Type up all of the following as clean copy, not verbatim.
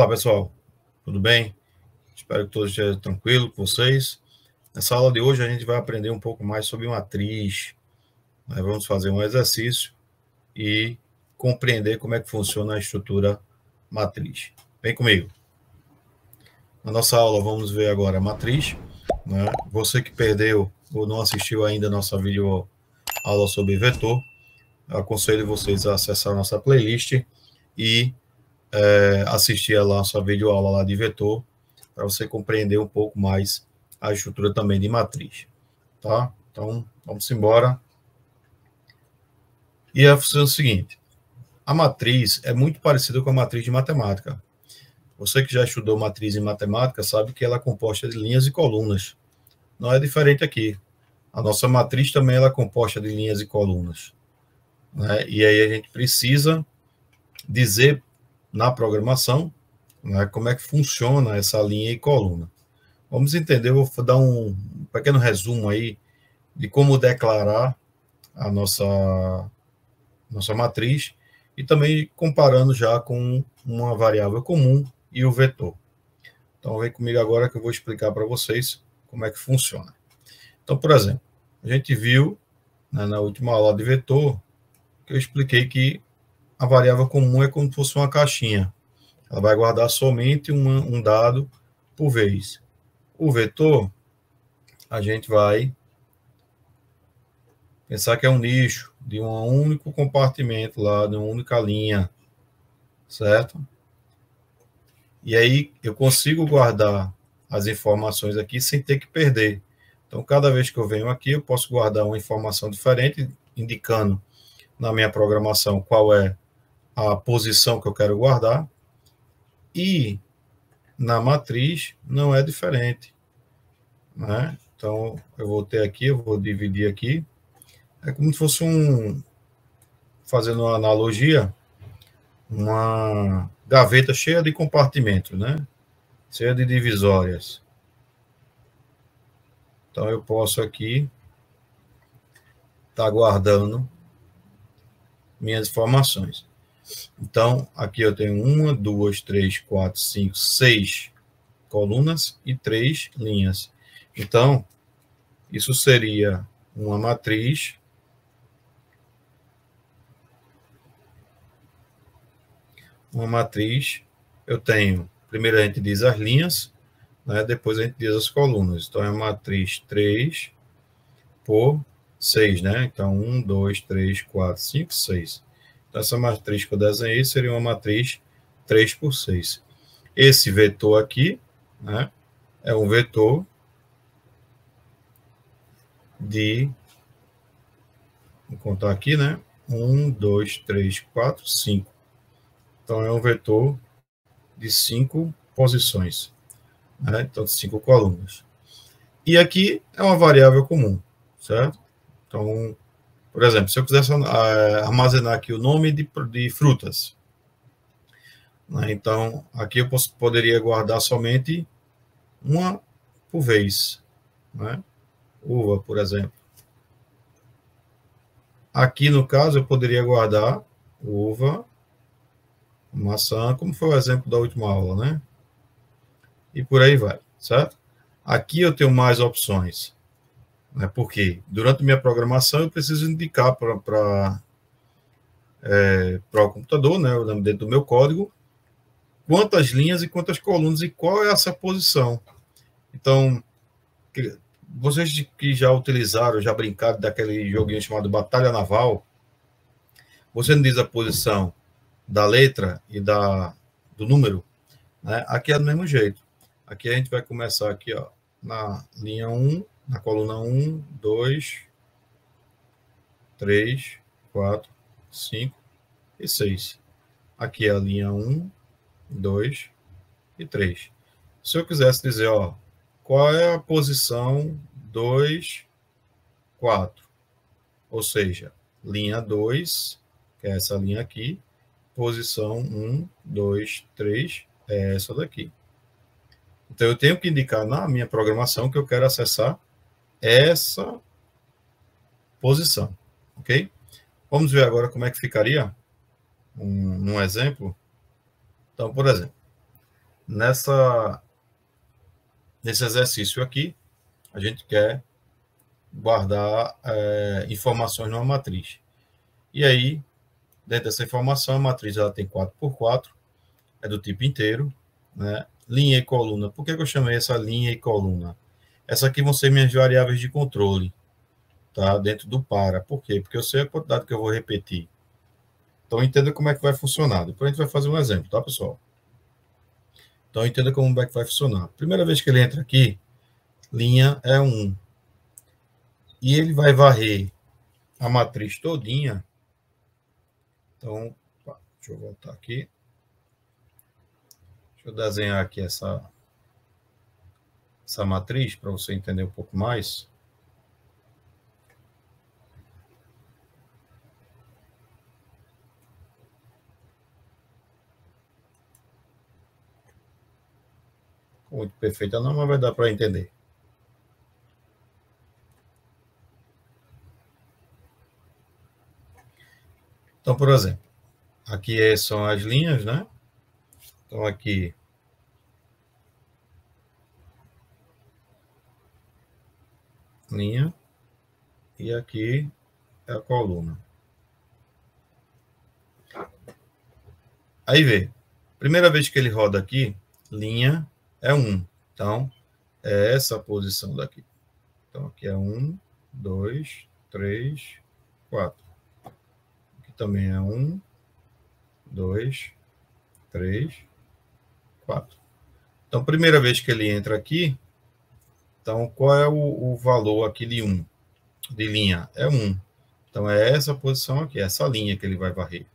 Olá, pessoal. Tudo bem? Espero que todos estejam tranquilos com vocês. Nessa aula de hoje, a gente vai aprender um pouco mais sobre matriz. Nós vamos fazer um exercício e compreender como é que funciona a estrutura matriz. Vem comigo. Na nossa aula, vamos ver agora a matriz. Você que perdeu ou não assistiu ainda a nossa videoaula sobre vetor, eu aconselho vocês a acessar a nossa playlist e assistir a nossa videoaula lá de vetor, para você compreender um pouco mais a estrutura também de matriz, tá? Então, vamos embora. E é o seguinte, a matriz é muito parecida com a matriz de matemática. Você que já estudou matriz em matemática sabe que ela é composta de linhas e colunas. Não é diferente aqui. A nossa matriz também ela é composta de linhas e colunas, né? E aí a gente precisa dizer na programação, né, como é que funciona essa linha e coluna. Vamos entender, eu vou dar um pequeno resumo aí de como declarar a nossa matriz e também comparando já com uma variável comum e o vetor. Então, vem comigo agora que eu vou explicar para vocês como é que funciona. Então, por exemplo, a gente viu, né, na última aula de vetor que eu expliquei que a variável comum é como se fosse uma caixinha. Ela vai guardar somente um dado por vez. O vetor, a gente vai pensar que é um nicho de um único compartimento lá, de uma única linha, certo? E aí eu consigo guardar as informações aqui sem ter que perder. Então, cada vez que eu venho aqui, eu posso guardar uma informação diferente, indicando na minha programação qual é a posição que eu quero guardar. E na matriz não é diferente, né? Então, eu vou ter aqui, eu vou dividir aqui. É como se fosse fazendo uma analogia, uma gaveta cheia de compartimentos, né? Cheia de divisórias. Então, eu posso aqui estar guardando minhas informações. Então, aqui eu tenho 1, 2, 3, 4, 5, 6 colunas e 3 linhas. Então, isso seria uma matriz eu tenho, primeiro a gente diz as linhas, né, depois a gente diz as colunas. Então, é uma matriz 3 por 6, né? Então, 1, 2, 3, 4, 5, 6. Então, essa matriz que eu desenhei seria uma matriz 3 por 6. Esse vetor aqui, né, é um vetor de, vou contar aqui, né? 1, 2, 3, 4, 5. Então, é um vetor de 5 posições, né? Então, 5 colunas. E aqui é uma variável comum, certo? Então, por exemplo, se eu quisesse armazenar aqui o nome de frutas, né? Então, aqui eu poderia guardar somente uma por vez, né? Uva, por exemplo. Aqui, no caso, eu poderia guardar uva, maçã, como foi o exemplo da última aula, né? E por aí vai, certo? Aqui eu tenho mais opções, né? Porque durante minha programação eu preciso indicar para o computador, né, dentro do meu código, quantas linhas e quantas colunas e qual é essa posição. Então, vocês que já utilizaram, já brincaram daquele joguinho chamado Batalha Naval, você não diz a posição da letra e do número, né? Aqui é do mesmo jeito. Aqui a gente vai começar aqui, ó, na linha 1, na coluna 1, 2, 3, 4, 5 e 6. Aqui é a linha 1, 2 e 3. Se eu quisesse dizer, ó, qual é a posição 2, 4, ou seja, linha 2, que é essa linha aqui, posição 1, 2, 3, é essa daqui. Então, eu tenho que indicar na minha programação que eu quero acessar essa posição, ok? Vamos ver agora como é que ficaria um exemplo. Então, por exemplo, nesse exercício aqui, a gente quer guardar informações numa matriz. E aí, dentro dessa informação, a matriz ela tem 4x4, é do tipo inteiro, né? Linha e coluna. Por que eu chamei essa linha e coluna? Essa aqui vão ser minhas variáveis de controle, tá? Dentro do para. Por quê? Porque eu sei a quantidade que eu vou repetir. Então, entenda como é que vai funcionar. Depois a gente vai fazer um exemplo, tá, pessoal? Então, entenda como é que vai funcionar. Primeira vez que ele entra aqui, linha é 1. E ele vai varrer a matriz todinha. Então, deixa eu voltar aqui. Deixa eu desenhar aqui essa matriz para você entender um pouco mais. Muito perfeita não, mas vai dar para entender. Então, por exemplo, aqui são as linhas, né? Então, aqui linha e aqui é a coluna. Aí vê, primeira vez que ele roda aqui, linha é 1. Então, é essa posição daqui. Então, aqui é 1, 2, 3, 4. Aqui também é 1, 2, 3, 4. Então, primeira vez que ele entra aqui, então, qual é o valor aqui de 1? De linha? É 1. Então, é essa posição aqui, essa linha que ele vai varrer.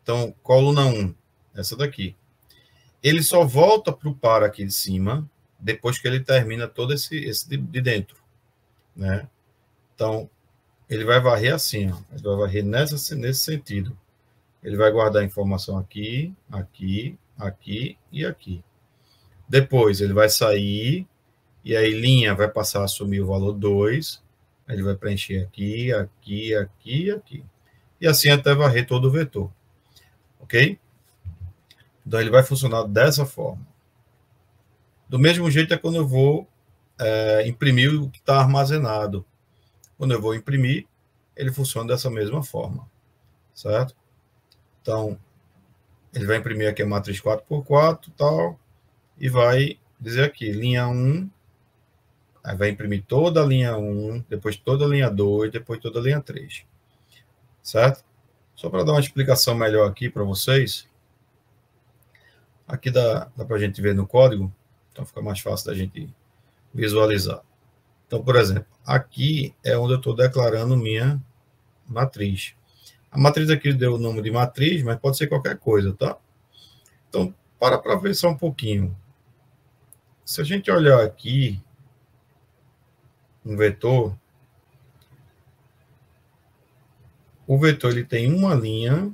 Então, coluna 1, essa daqui. Ele só volta para o par aqui de cima, depois que ele termina todo esse de dentro, né? Então, ele vai varrer assim, ó. Ele vai varrer nesse sentido. Ele vai guardar a informação aqui, aqui, aqui e aqui. Depois, ele vai sair, e aí linha vai passar a assumir o valor 2, ele vai preencher aqui, aqui, aqui e aqui. E assim até varrer todo o vetor. Ok? Então, ele vai funcionar dessa forma. Do mesmo jeito é quando eu vou imprimir o que está armazenado. Quando eu vou imprimir, ele funciona dessa mesma forma. Certo? Então, ele vai imprimir aqui a matriz 4x4 tal, e vai dizer aqui, linha 1, aí vai imprimir toda a linha 1, depois toda a linha 2, depois toda a linha 3. Certo? Só para dar uma explicação melhor aqui para vocês, aqui dá para a gente ver no código, então fica mais fácil da gente visualizar. Então, por exemplo, aqui é onde eu estou declarando minha matriz. A matriz aqui deu o nome de matriz, mas pode ser qualquer coisa, tá? Então, para ver só um pouquinho. Se a gente olhar aqui, um vetor, o vetor ele tem uma linha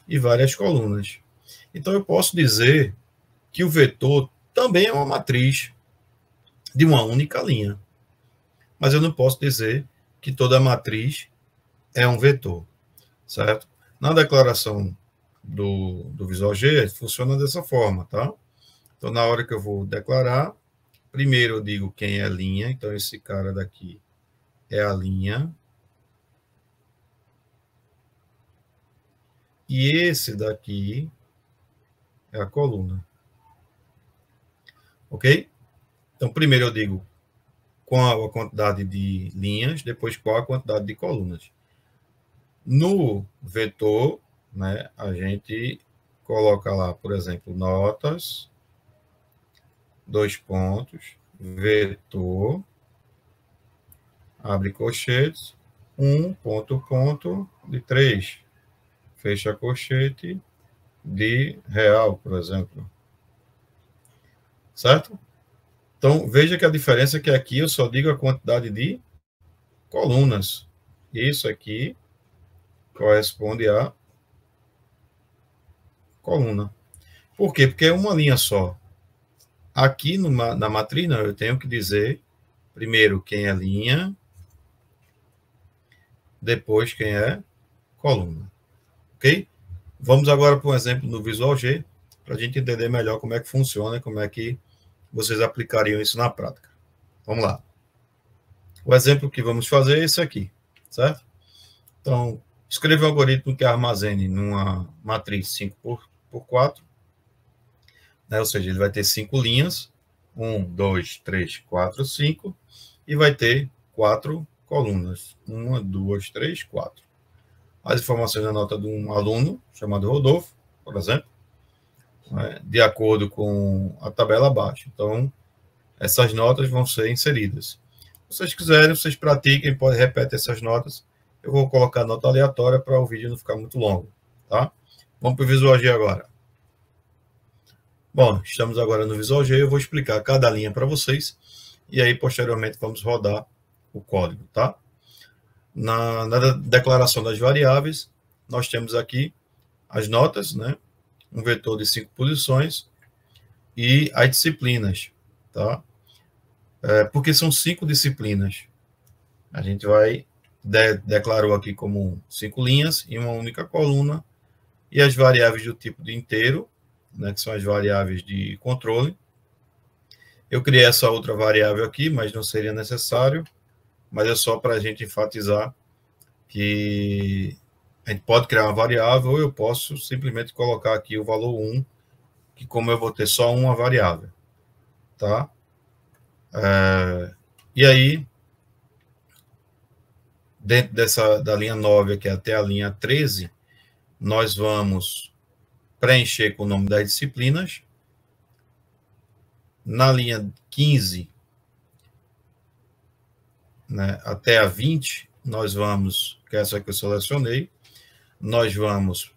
e várias colunas. Então, eu posso dizer que o vetor também é uma matriz de uma única linha. Mas eu não posso dizer que toda matriz é um vetor, certo? Na declaração do Visual G, funciona dessa forma, tá? Então, na hora que eu vou declarar, primeiro eu digo quem é a linha, então esse cara daqui é a linha. E esse daqui é a coluna. Ok? Então, primeiro eu digo qual a quantidade de linhas, depois qual a quantidade de colunas. No vetor, né, a gente coloca lá, por exemplo, notas, 2 pontos, vetor, abre colchetes, 1 ponto de 3, fecha colchete de real, por exemplo. Certo? Então, veja que a diferença é que aqui eu só digo a quantidade de colunas. Isso aqui corresponde a coluna. Por quê? Porque é uma linha só. Aqui na matriz, não, eu tenho que dizer primeiro quem é linha, depois quem é coluna. Ok? Vamos agora para um exemplo no Visual G, para a gente entender melhor como é que funciona e como é que vocês aplicariam isso na prática. Vamos lá. O exemplo que vamos fazer é esse aqui, certo? Então, escreva um algoritmo que armazene numa matriz 5x4, né? Ou seja, ele vai ter 5 linhas, 1, 2, 3, 4, 5, e vai ter 4 colunas, 1, 2, 3, 4. As informações da nota de um aluno, chamado Rodolfo, por exemplo, né, de acordo com a tabela abaixo. Então, essas notas vão ser inseridas. Se vocês quiserem, vocês pratiquem, podem repetir essas notas. Eu vou colocar nota aleatória para o vídeo não ficar muito longo, tá? Vamos para o Visual G agora. Bom, estamos agora no Visual G, eu vou explicar cada linha para vocês, e aí, posteriormente, vamos rodar o código, tá? Na declaração das variáveis, nós temos aqui as notas, né? Um vetor de 5 posições, e as disciplinas, tá? Porque são 5 disciplinas. A gente vai declarou aqui como 5 linhas em uma única coluna, e as variáveis do tipo de inteiro, né, que são as variáveis de controle. Eu criei essa outra variável aqui, mas não seria necessário, mas é só para a gente enfatizar que a gente pode criar uma variável, ou eu posso simplesmente colocar aqui o valor 1, que como eu vou ter só uma variável, tá? E aí, dentro da linha 9 aqui até a linha 13, nós vamos preencher com o nome das disciplinas. Na linha 15, né, até a 20, nós vamos, que é essa que eu selecionei, nós vamos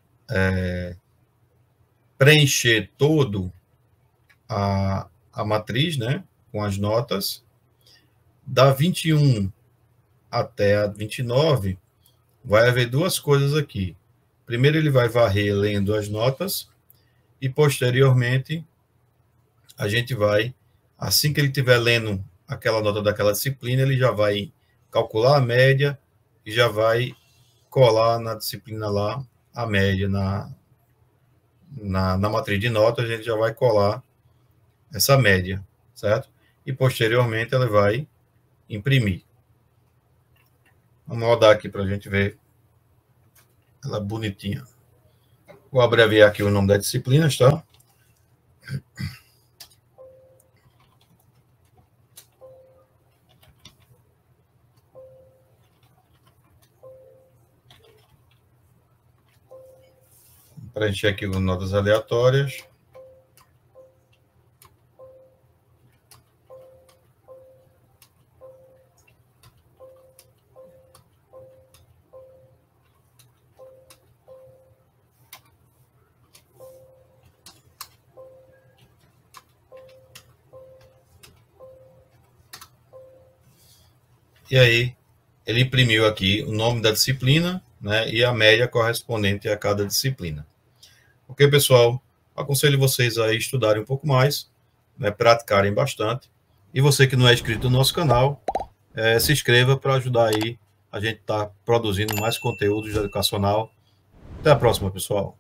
preencher todo a matriz, né, com as notas. Da 21 até a 29, vai haver duas coisas aqui. Primeiro, ele vai varrer lendo as notas, e posteriormente, a gente vai, assim que ele estiver lendo aquela nota daquela disciplina, ele já vai calcular a média e já vai colar na disciplina lá a média. Na matriz de notas, a gente já vai colar essa média, certo? E posteriormente ela vai imprimir. Vamos rodar aqui para a gente ver ela bonitinha. Vou abreviar aqui o nome das disciplinas, tá? Vou preencher aqui com notas aleatórias. E aí, ele imprimiu aqui o nome da disciplina, né, e a média correspondente a cada disciplina. Ok, pessoal? Aconselho vocês a estudarem um pouco mais, né, praticarem bastante. E você que não é inscrito no nosso canal, se inscreva para ajudar aí a gente estar produzindo mais conteúdos educacional. Até a próxima, pessoal.